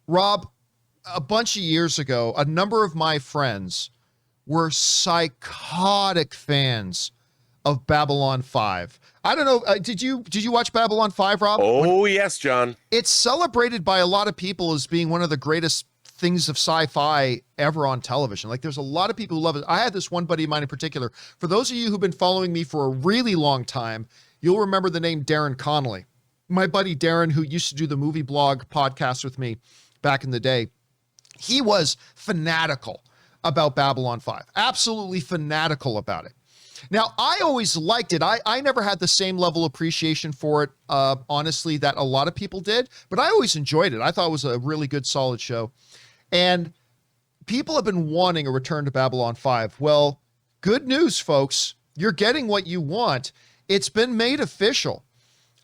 Rob, a bunch of years ago, a number of my friends were psychotic fans of Babylon 5. I don't know, did you watch Babylon 5, Rob? Oh, yes, John. It's celebrated by a lot of people as being one of the greatest things of sci-fi ever on television. Like, there's a lot of people who love it. I had this one buddy of mine in particular. For those of you who've been following me for a really long time, you'll remember the name Darren Connolly. My buddy Darren, who used to do the movie blog podcast with me back in the day, he was fanatical about Babylon 5. Absolutely fanatical about it. Now, I always liked it. I never had the same level of appreciation for it, honestly, that a lot of people did, but I always enjoyed it. I thought it was a really good, solid show. And people have been wanting a return to Babylon 5. Well, good news, folks. You're getting what you want. It's been made official.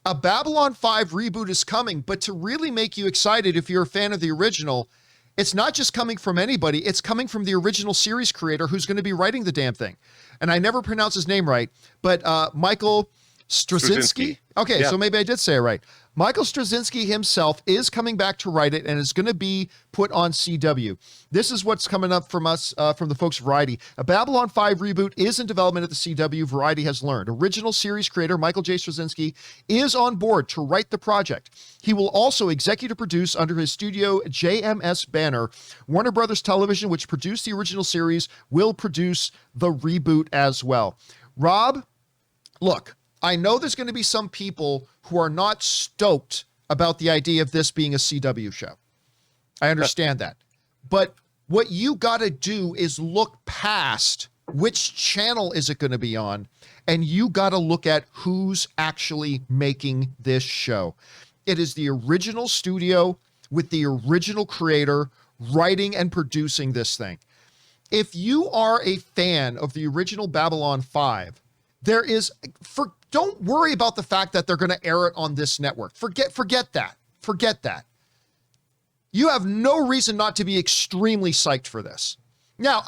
A Babylon 5 reboot is coming, but to really make you excited if you're a fan of the original, it's not just coming from anybody. It's coming from the original series creator who's going to be writing the damn thing. And I never pronounce his name right, but Michael Straczynski. Okay, yeah. So maybe I did say it right. Michael Straczynski himself is coming back to write it, and it's going to be put on CW. This is what's coming up from us, from the folks at Variety. A Babylon 5 reboot is in development at the CW, Variety has learned. Original series creator Michael J. Straczynski is on board to write the project. He will also executive produce under his studio JMS banner. Warner Brothers Television, which produced the original series, will produce the reboot as well. Rob, look, I know there's going to be some people who are not stoked about the idea of this being a CW show. I understand that. But what you got to do is look past which channel is it going to be on, and you got to look at who's actually making this show. It is the original studio with the original creator writing and producing this thing. If you are a fan of the original Babylon 5, don't worry about the fact that they're going to air it on this network. Forget that. Forget that. You have no reason not to be extremely psyched for this. Now,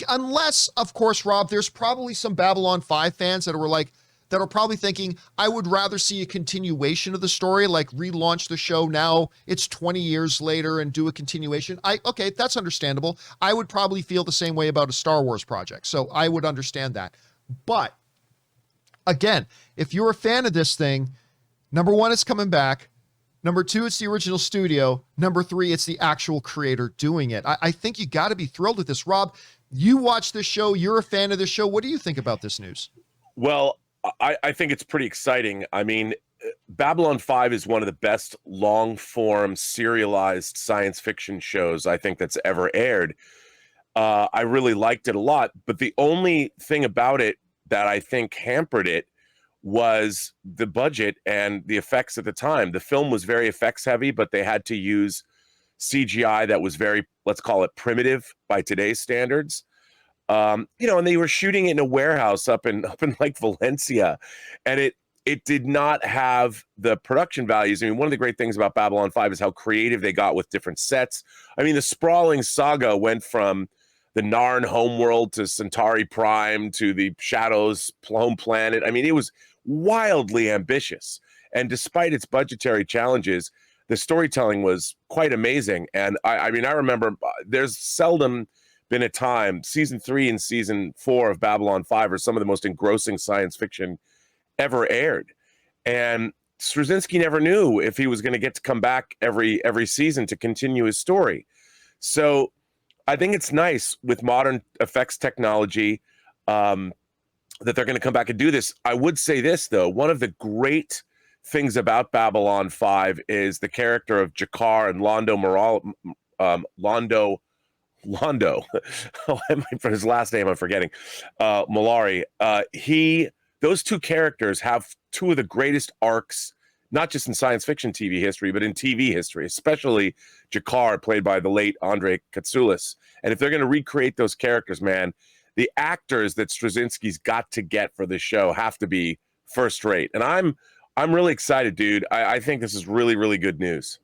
unless, of course, Rob, there's probably some Babylon 5 fans that are probably thinking, I would rather see a continuation of the story, like relaunch the show now. It's 20 years later and do a continuation. Okay, that's understandable. I would probably feel the same way about a Star Wars project. So I would understand that. But again, if you're a fan of this thing, number one, it's coming back. Number two, it's the original studio. Number three, it's the actual creator doing it. I think you got to be thrilled with this. Rob, you watch this show. You're a fan of this show. What do you think about this news? Well, I think it's pretty exciting. I mean, Babylon 5 is one of the best long-form serialized science fiction shows I think that's ever aired. I really liked it a lot, but the only thing about it that I think hampered it was the budget and the effects at the time. The film was very effects heavy, but they had to use CGI that was very, let's call it primitive by today's standards. And they were shooting it in a warehouse up in like Valencia, and it did not have the production values. I mean, one of the great things about Babylon 5 is how creative they got with different sets. I mean, the sprawling saga went from the Narn homeworld to Centauri Prime to the Shadows home planet. I mean, it was wildly ambitious. And despite its budgetary challenges, the storytelling was quite amazing. And I remember there's seldom been a time, season 3 and season 4 of Babylon 5 are some of the most engrossing science fiction ever aired. And Straczynski never knew if he was going to get to come back every season to continue his story. So I think it's nice with modern effects technology that they're going to come back and do this. I would say this, though. One of the great things about Babylon 5 is the character of Jakar and Londo. For his last name, I'm forgetting. Malari. Those two characters have two of the greatest arcs, not just in science fiction TV history, but in TV history, especially Jakar, played by the late Andrei Katsoulis. And if they're going to recreate those characters, man, the actors that Straczynski's got to get for this show have to be first rate. And I'm really excited, dude. I think this is really, really good news.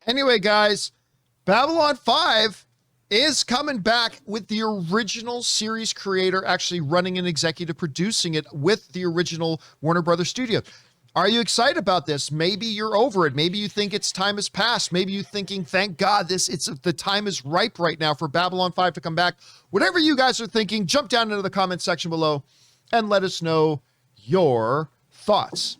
Anyway, guys, Babylon 5 is coming back with the original series creator actually running and executive producing it with the original Warner Brothers studio. Are you excited about this? Maybe you're over it. Maybe you think its time has passed. Maybe you're thinking, thank God the time is ripe right now for Babylon 5 to come back. Whatever you guys are thinking, jump down into the comment section below and let us know your thoughts.